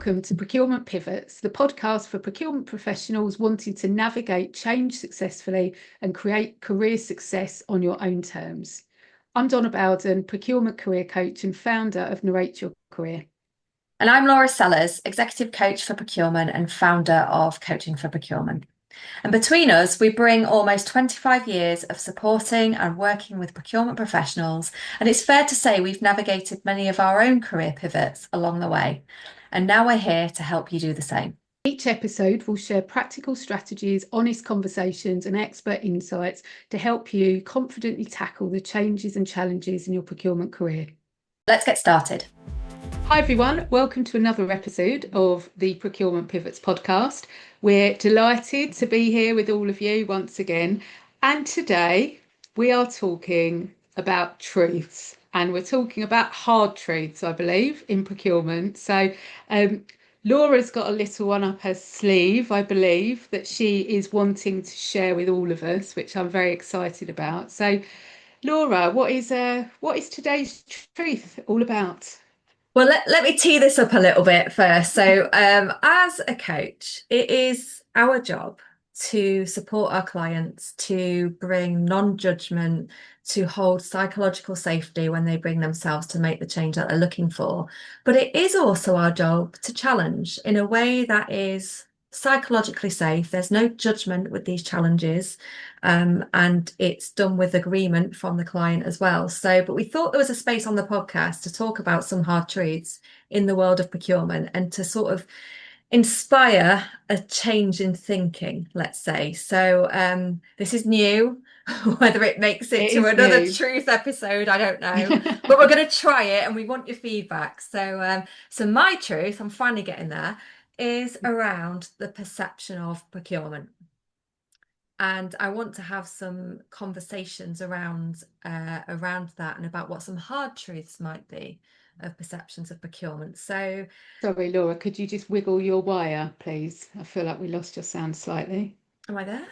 welcome to Procurement Pivots, the podcast for procurement professionals wanting to navigate change successfully and create career success on your own terms. I'm Donna Bowden, procurement career coach and founder of Narrate Your Career. And I'm Laura Sellers, executive coach for procurement and founder of Coaching for Procurement. And between us, we bring almost 25 years of supporting and working with procurement professionals. And it's fair to say we've navigated many of our own career pivots along the way. And now we're here to help you do the same. Each episode will share practical strategies, honest conversations, and expert insights to help you confidently tackle the changes and challenges in your procurement career. Let's get started. Hi everyone, welcome to another episode of the Procurement Pivots podcast. We're delighted to be here with all of you once again. And today we are talking about truths, and we're talking about hard truths, I believe, in procurement. So Laura's got a little one up her sleeve, I believe, that she is wanting to share with all of us, which I'm very excited about. So Laura, what is today's truth all about? Well, let me tee this up a little bit first. So, as a coach, it is our job to support our clients, to bring non-judgment, to hold psychological safety when they bring themselves to make the change that they're looking for. But it is also our job to challenge in a way that is psychologically safe. There's no judgment with these challenges. And it's done with agreement from the client as well. But we thought there was a space on the podcast to talk about some hard truths in the world of procurement and to sort of inspire a change in thinking, let's say. So this is new. Whether it makes it to another truth episode, I don't know. But we're going to try it and we want your feedback. So my truth, I'm finally getting there, is around the perception of procurement. And I want to have some conversations around that and about what some hard truths might be of perceptions of procurement. So, sorry, Laura, could you just wiggle your wire, please? I feel like we lost your sound slightly. Am I there?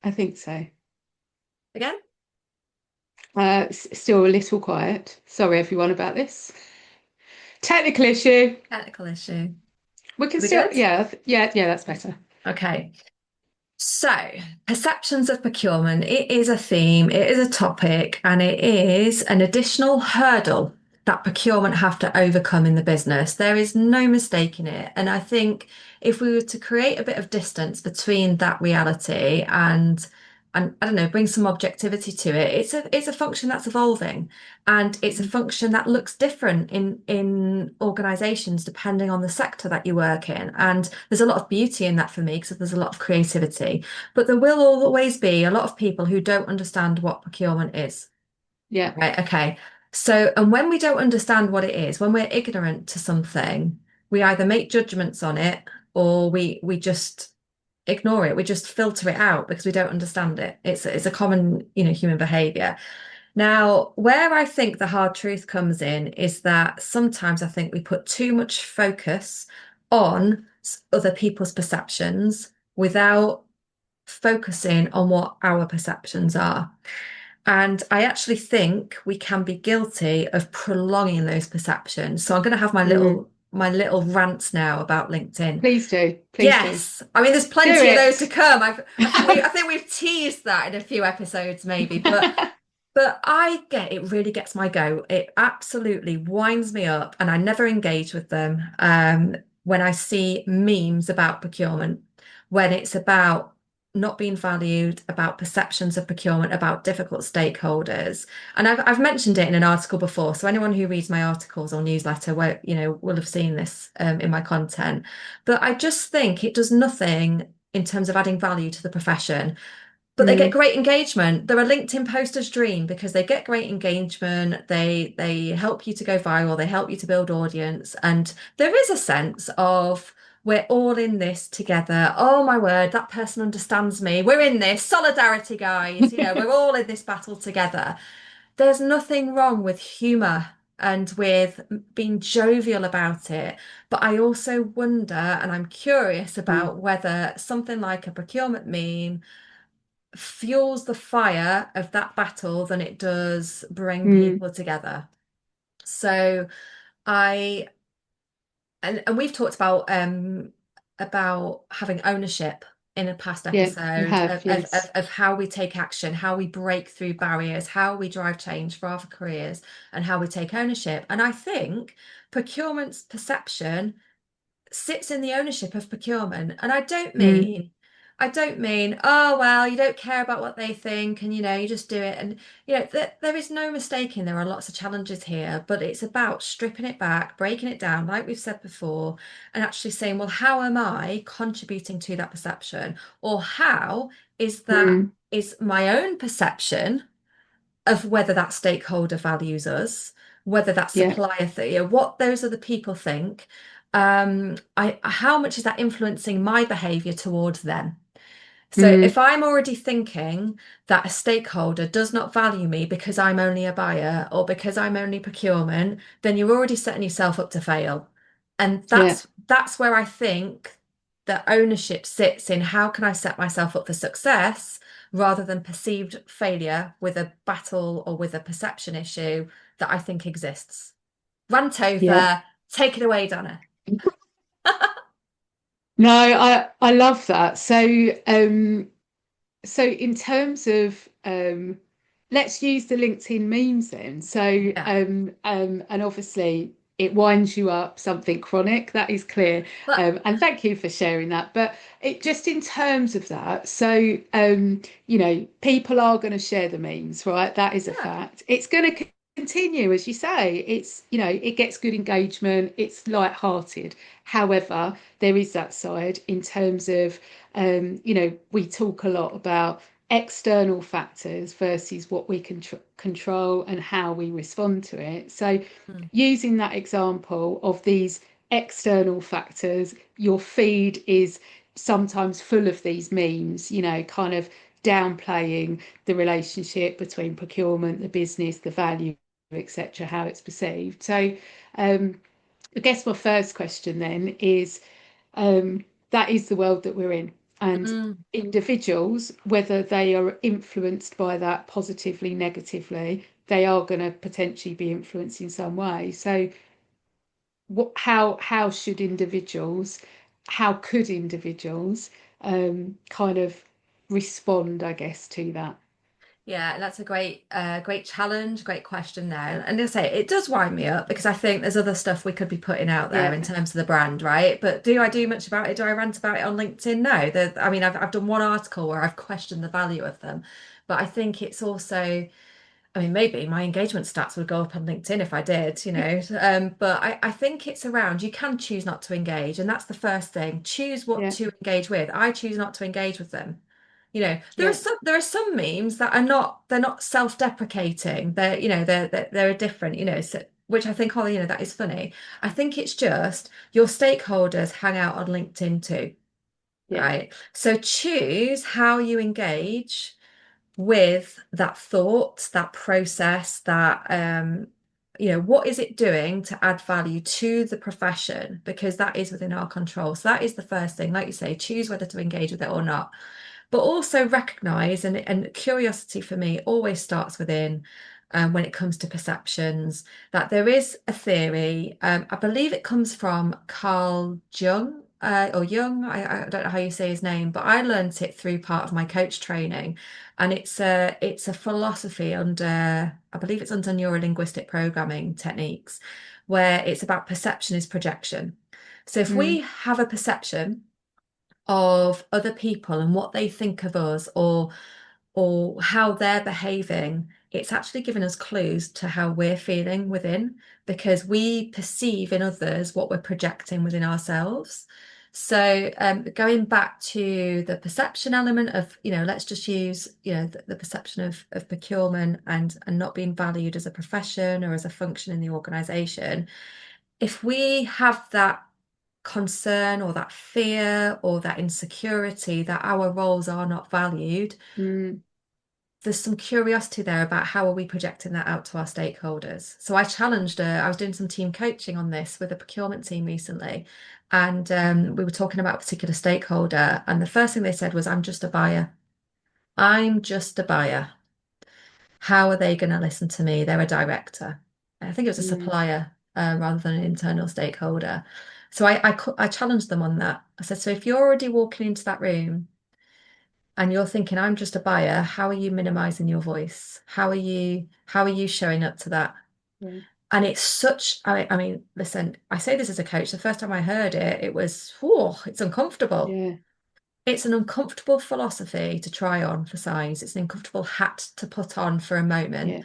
I think so. Again? Still a little quiet. Sorry, everyone, about this. Technical issue. Technical issue. We can still, good? yeah, that's better. Okay. So, perceptions of procurement, it is a theme, it is a topic, and it is an additional hurdle that procurement have to overcome in the business. There is no mistaking it. And I think if we were to create a bit of distance between that reality and I don't know, bring some objectivity to it, it's a function that's evolving, and it's a function that looks different in organizations depending on the sector that you work in. And there's a lot of beauty in that for me because there's a lot of creativity, but there will always be a lot of people who don't understand what procurement is. Yeah. Right. Okay. So, and when we don't understand what it is, when we're ignorant to something, we either make judgments on it or we just ignore it. We just filter it out because we don't understand it. It's a common, human behavior. Now, where I think the hard truth comes in is that sometimes I think we put too much focus on other people's perceptions without focusing on what our perceptions are. And I actually think we can be guilty of prolonging those perceptions. So I'm going to have my little rants now about LinkedIn. Please do. Yes. I mean, there's plenty of those to come. I think we've teased that in a few episodes, maybe, but it really gets my go. It absolutely winds me up, and I never engage with them when I see memes about procurement, when it's about not being valued, about perceptions of procurement, about difficult stakeholders. And I've mentioned it in an article before, so anyone who reads my articles or newsletter will have seen this in my content. But I just think it does nothing in terms of adding value to the profession. But they get great engagement. They're a LinkedIn poster's dream because they get great engagement. They help you to go viral. They help you to build audience. And there is a sense of we're all in this together. Oh my word, that person understands me. We're in this. Solidarity, guys. We're all in this battle together. There's nothing wrong with humour and with being jovial about it. But I also wonder, and I'm curious about whether something like a procurement meme fuels the fire of that battle than it does bring people together. So I and we've talked about having ownership in a past Yeah, you episode have, yes. of how we take action, how we break through barriers, how we drive change for our careers, and how we take ownership. And I think procurement's perception sits in the ownership of procurement. And Mm, I don't mean, oh, well, you don't care about what they think and, you just do it. And, there is no mistaking there are lots of challenges here, but it's about stripping it back, breaking it down, like we've said before, and actually saying, well, how am I contributing to that perception? Or how mm, is my own perception of whether that stakeholder values us, whether that yeah, supplier, what those other people think. How much is that influencing my behavior towards them? So mm, if I'm already thinking that a stakeholder does not value me because I'm only a buyer or because I'm only procurement, then you're already setting yourself up to fail. And yeah, that's where I think that ownership sits in how can I set myself up for success rather than perceived failure with a battle or with a perception issue that I think exists. Rant yeah. over, take it away, Donna. No, I love that. So in terms of let's use the LinkedIn memes then. Yeah. And obviously it winds you up something chronic, that is clear. But And thank you for sharing that. But it just in terms of that, people are going to share the memes, right? That is a yeah. fact. It's going to continue, as you say. It gets good engagement, it's light-hearted. However, there is that side in terms of we talk a lot about external factors versus what we can control and how we respond to it. So, Mm. using that example of these external factors, your feed is sometimes full of these memes, kind of downplaying the relationship between procurement, the business, the value, etc., how it's perceived. So, I guess my first question then is that is the world that we're in. And Mm. individuals, whether they are influenced by that positively, negatively, they are going to potentially be influenced in some way. So, how should individuals, how could individuals kind of respond, I guess, to that? Yeah, that's a great challenge, great question there. And as I say, it does wind me up because I think there's other stuff we could be putting out there Yeah, in terms of the brand, right? But do I do much about it? Do I rant about it on LinkedIn? No. I mean, I've done one article where I've questioned the value of them, but I think it's also, I mean, maybe my engagement stats would go up on LinkedIn if I did, but I think it's around you can choose not to engage, and that's the first thing. Choose what yeah, to engage with. I choose not to engage with them. yeah, There are some memes that are not they're not self-deprecating. They're different, which I think, oh, that is funny. I think it's just your stakeholders hang out on LinkedIn too, yeah. right? So choose how you engage with that thought, that process, what is it doing to add value to the profession? Because that is within our control. So that is the first thing. Like you say, choose whether to engage with it or not. But also recognize, and curiosity for me always starts within. When it comes to perceptions, that there is a theory. I believe it comes from Carl Jung or Jung. I don't know how you say his name, but I learned it through part of my coach training, and it's a philosophy under, I believe it's under neurolinguistic programming techniques, where it's about perception is projection. So if we Mm, have a perception of other people and what they think of us, or how they're behaving, it's actually given us clues to how we're feeling within, because we perceive in others what we're projecting within ourselves. So going back to the perception element of, let's just use, the perception of procurement and not being valued as a profession or as a function in the organization. If we have that concern or that fear or that insecurity that our roles are not valued, mm, there's some curiosity there about how are we projecting that out to our stakeholders. So I challenged her. I was doing some team coaching on this with a procurement team recently, and we were talking about a particular stakeholder, and the first thing they said was, "I'm just a buyer. I'm just a buyer. How are they going to listen to me? They're a director." I think it was a mm, supplier rather than an internal stakeholder. So I challenged them on that. I said, so if you're already walking into that room and you're thinking, I'm just a buyer, how are you minimizing your voice? How are you showing up to that? Yeah. And it's such, I mean, listen, I say this as a coach. The first time I heard it, it was, oh, it's uncomfortable. Yeah. It's an uncomfortable philosophy to try on for size. It's an uncomfortable hat to put on for a moment. Yeah.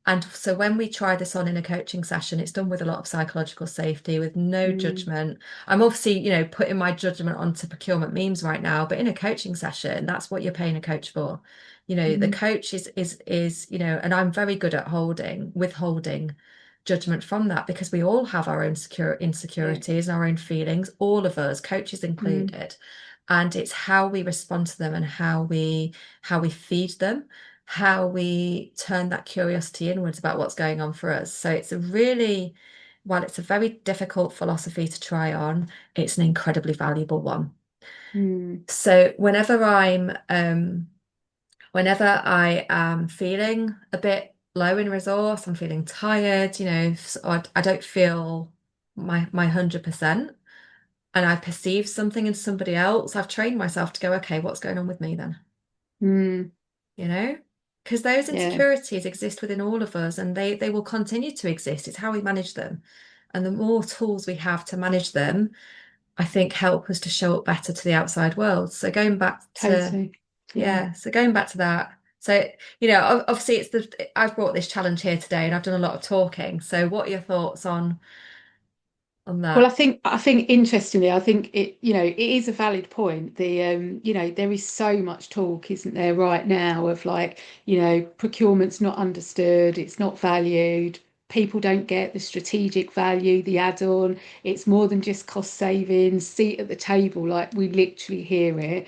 And so when we try this on in a coaching session, it's done with a lot of psychological safety, with no Mm, judgment. I'm obviously, putting my judgment onto procurement memes right now, but in a coaching session, that's what you're paying a coach for. The mm, coach is, and I'm very good at withholding judgment from that because we all have our own yeah. insecurities and our own feelings, all of us, coaches Mm, included. And it's how we respond to them and how we feed them, how we turn that curiosity inwards about what's going on for us. So while it's a very difficult philosophy to try on, it's an incredibly valuable one. mm, So whenever I am feeling a bit low in resource, I'm feeling tired, or I don't feel my 100%, and I perceive something in somebody else, I've trained myself to go, okay, what's going on with me then? mm, you know because those yeah. insecurities exist within all of us and they will continue to exist. It's how we manage them, and the more tools we have to manage them, I think help us to show up better to the outside world. So going back to Totally. Yeah. yeah so going back to that, so obviously I've brought this challenge here today and I've done a lot of talking. So what are your thoughts on Well, that? I think interestingly, I think it is a valid point. There is so much talk, isn't there, right now of like, procurement's not understood, it's not valued, people don't get the strategic value, the add-on, it's more than just cost savings, seat at the table, like we literally hear it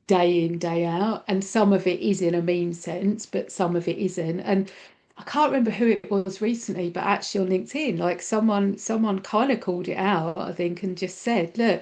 day in, day out. And some of it is in a meme sense, but some of it isn't. And I can't remember who it was recently, but actually on LinkedIn, like someone kind of called it out, I think, and just said, look,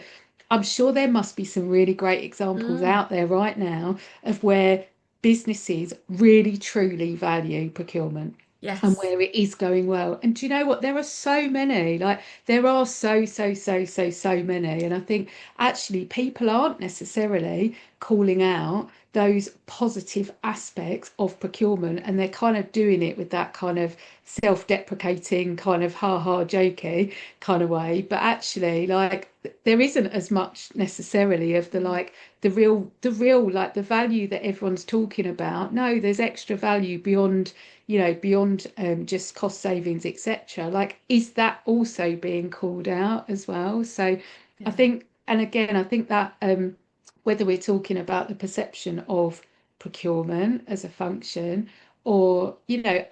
I'm sure there must be some really great examples Mm, out there right now of where businesses really truly value procurement and yes. where it is going well. And do you know what? There are so many, like there are so many. And I think actually people aren't necessarily calling out those positive aspects of procurement, and they're kind of doing it with that kind of self-deprecating kind of ha-ha jokey kind of way, but actually like there isn't as much necessarily of the like the real like the value that everyone's talking about. No, there's extra value beyond just cost savings, etc. Like is that also being called out as well? So I Yeah. think, and again I think that whether we're talking about the perception of procurement as a function or,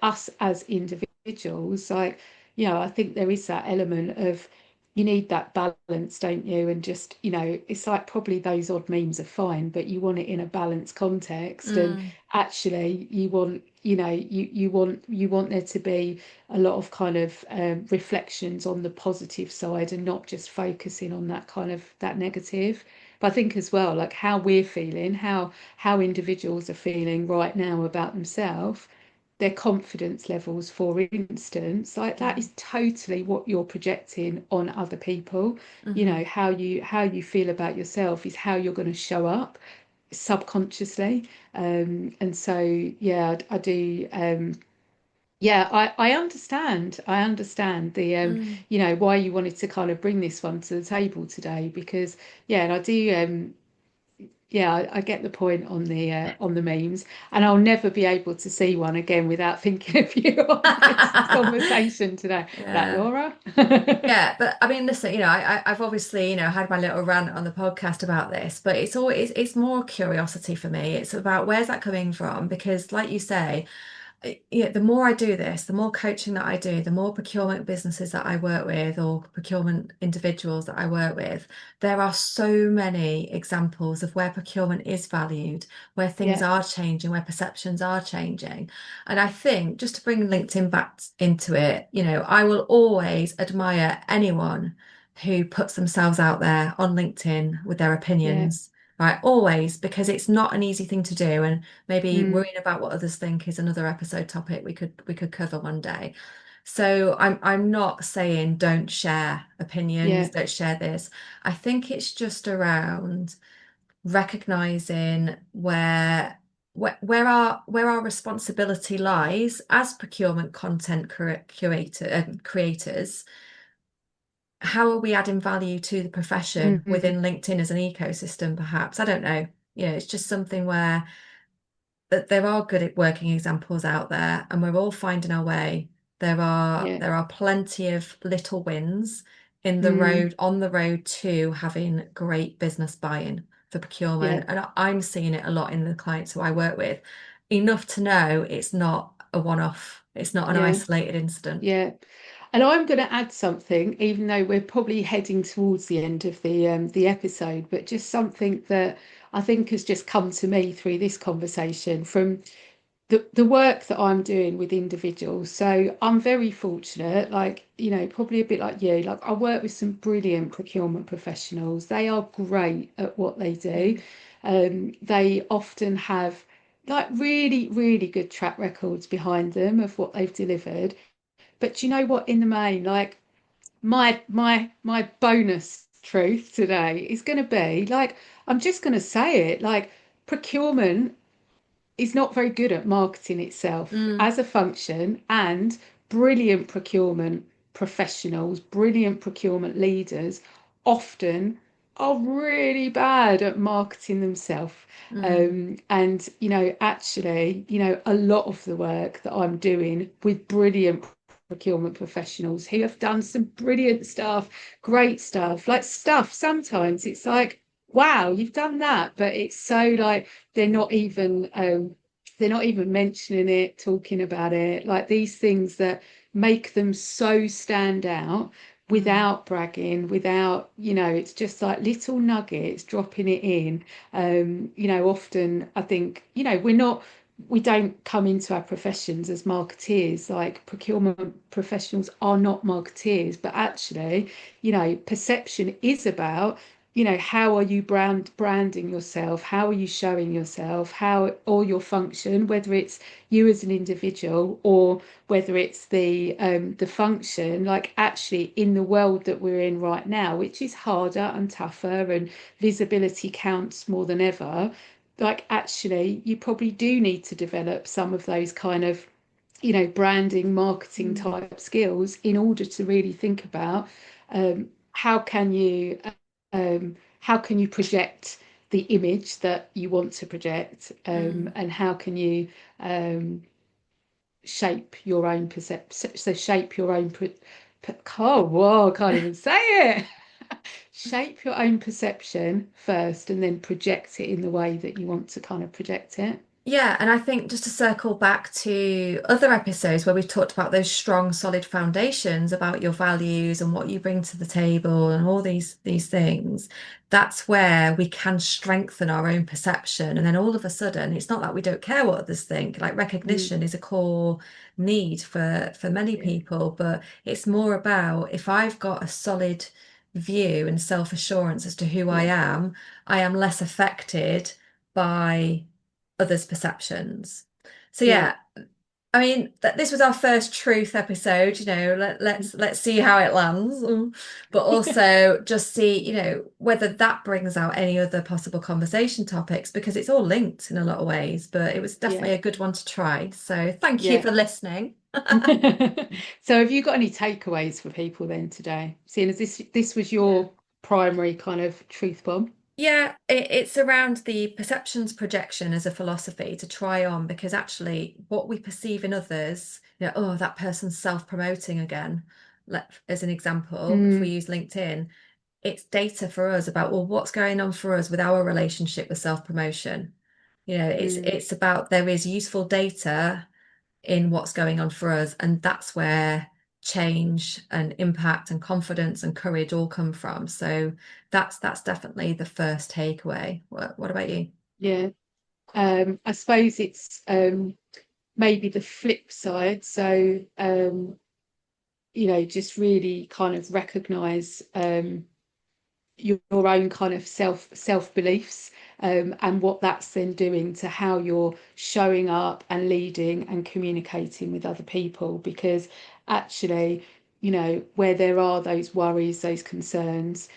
us as individuals, like, I think there is that element of you need that balance, don't you? And just, it's like probably those odd memes are fine, but you want it in a balanced context. And Mm, actually you want, you want there to be a lot of kind of reflections on the positive side and not just focusing on that kind of that negative. But I think as well, like how we're feeling, how individuals are feeling right now about themselves, their confidence levels, for instance, like that yeah. is totally what you're projecting on other people. Hmm. How you feel about yourself is how you're going to show up subconsciously. And so yeah, I do. Yeah, I understand. I understand the Mm, why you wanted to kind of bring this one to the table today because yeah, and I do yeah, I get the point on the memes, and I'll never be able to see one again without thinking of you on this conversation today. That yeah. Laura. Yeah, but I mean, listen, I've obviously, had my little rant on the podcast about this, but it's more curiosity for me. It's about where's that coming from? Because, like you say, yeah, the more I do this, the more coaching that I do, the more procurement businesses that I work with or procurement individuals that I work with, there are so many examples of where procurement is valued, where things Yeah. are changing, where perceptions are changing. And I think just to bring LinkedIn back into it, I will always admire anyone who puts themselves out there on LinkedIn with their Yeah. opinions. Right, always, because it's not an easy thing to do. And maybe Mm, worrying about what others think is another episode topic we could cover one day. So I'm not saying don't share opinions, Yeah. don't share this. I think it's just around recognizing where our responsibility lies as procurement content creators. How are we adding value to the profession Mm, within LinkedIn as an ecosystem, perhaps? I don't know. It's just something where that there are good working examples out there, and we're all finding our way. There are yeah. there are plenty of little wins in the Mm, road on the road to having great business buy-in for yeah. procurement, and I'm seeing it a lot in the clients who I work with. Enough to know it's not a one-off. It's not an Yeah. isolated incident. Yeah. And I'm going to add something, even though we're probably heading towards the end of the episode, but just something that I think has just come to me through this conversation from the work that I'm doing with individuals. So I'm very fortunate, like, probably a bit like you, like I work with some brilliant procurement professionals. They are great at what they do. Mm, They often have like really, really good track records behind them of what they've delivered. But you know what, in the main, like my bonus truth today is going to be like, I'm just going to say it, like procurement is not very good at marketing itself mm, as a function, and brilliant procurement professionals, brilliant procurement leaders often are really bad at marketing themselves. mm, And, actually, a lot of the work that I'm doing with brilliant procurement professionals who have done some brilliant stuff, great stuff, like stuff. Sometimes it's like, wow, you've done that, but it's so like they're not even they're not even mentioning it, talking about it, like these things that make them so stand out mm, without bragging, without, it's just like little nuggets, dropping it in. Often I think, we don't come into our professions as marketeers. Like procurement professionals are not marketeers, but actually, perception is about, how are you branding yourself? How are you showing yourself? How, or your function, whether it's you as an individual or whether it's the function, like actually in the world that we're in right now, which is harder and tougher and visibility counts more than ever. Like actually, you probably do need to develop some of those kind of, branding, marketing mm, type skills in order to really think about how can you project the image that you want to project, mm. and how can you um, shape your own perception. So shape your own oh, whoa, I can't even say it. Shape your own perception first and then project it in the way that you want to kind of project it. Yeah, and I think just to circle back to other episodes where we've talked about those strong, solid foundations about your values and what you bring to the table and all these things, that's where we can strengthen our own perception. And then all of a sudden, it's not that we don't care what others think. Like Mm, recognition is a core need for many yeah, people, but it's more about if I've got a solid view and self-assurance as to who yeah, I am less affected by others' perceptions. So yeah. yeah, I mean this was our first truth episode, let's see how it lands. But also just see, whether that brings out any other possible conversation topics because it's all linked in a lot of ways, but it was Yeah, definitely a good one to try. So thank you yeah. for listening. So have you got any takeaways for people then today? Seeing as this was Yeah. your primary kind of truth bomb. Yeah, it's around the perceptions projection as a philosophy to try on because actually what we perceive in others, oh, that person's self-promoting again. As an example, if we Mm, use LinkedIn, it's data for us about, well, what's going on for us with our relationship with self-promotion. It's mm, it's about there is useful data in what's going on for us. And that's where change and impact and confidence and courage all come from. So that's definitely the first takeaway. What about you? yeah. I suppose it's maybe the flip side. So just really kind of recognize your own kind of self beliefs, and what that's then doing to how you're showing up and leading and communicating with other people. Because actually, where there are those worries, those concerns,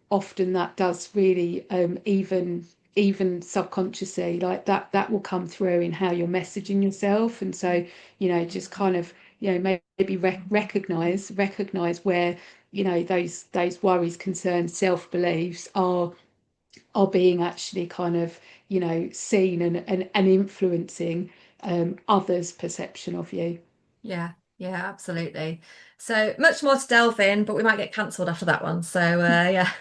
often that does really, even subconsciously, like that will come through in how you're messaging yourself. And so, just kind of, maybe recognize where, those worries, concerns, self-beliefs are being actually kind of, seen and influencing others' perception of you. Yeah, yeah, absolutely. So much more to delve in, but we might get cancelled after that one. So yeah,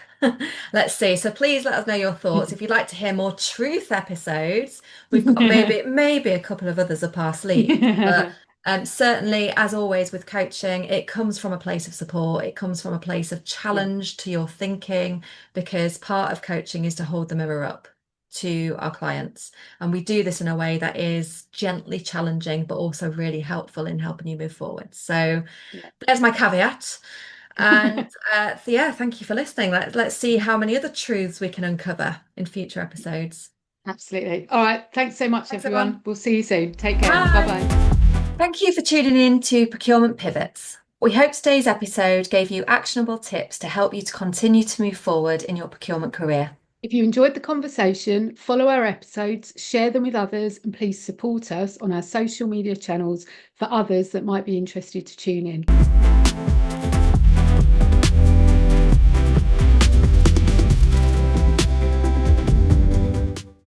let's see. So please let us know your thoughts. If you'd like to hear more truth episodes, we've got maybe a couple of others up our sleeve. But certainly, as always with coaching, it comes from a place of support. It comes from a place of Yeah, challenge to your thinking, because part of coaching is to hold the mirror up to our clients. And we do this in a way that is gently challenging, but also really helpful in helping you move forward. So yeah. there's my caveat. And yeah, thank you for listening. Let's see how many other truths we can uncover in future episodes. Absolutely. All right. Thanks so much, Thanks, everyone. everyone. We'll see you soon. Take care. Bye Bye. bye. Thank you for tuning in to Procurement Pivots. We hope today's episode gave you actionable tips to help you to continue to move forward in your procurement career. If you enjoyed the conversation, follow our episodes, share them with others, and please support us on our social media channels for others that might be interested to tune in.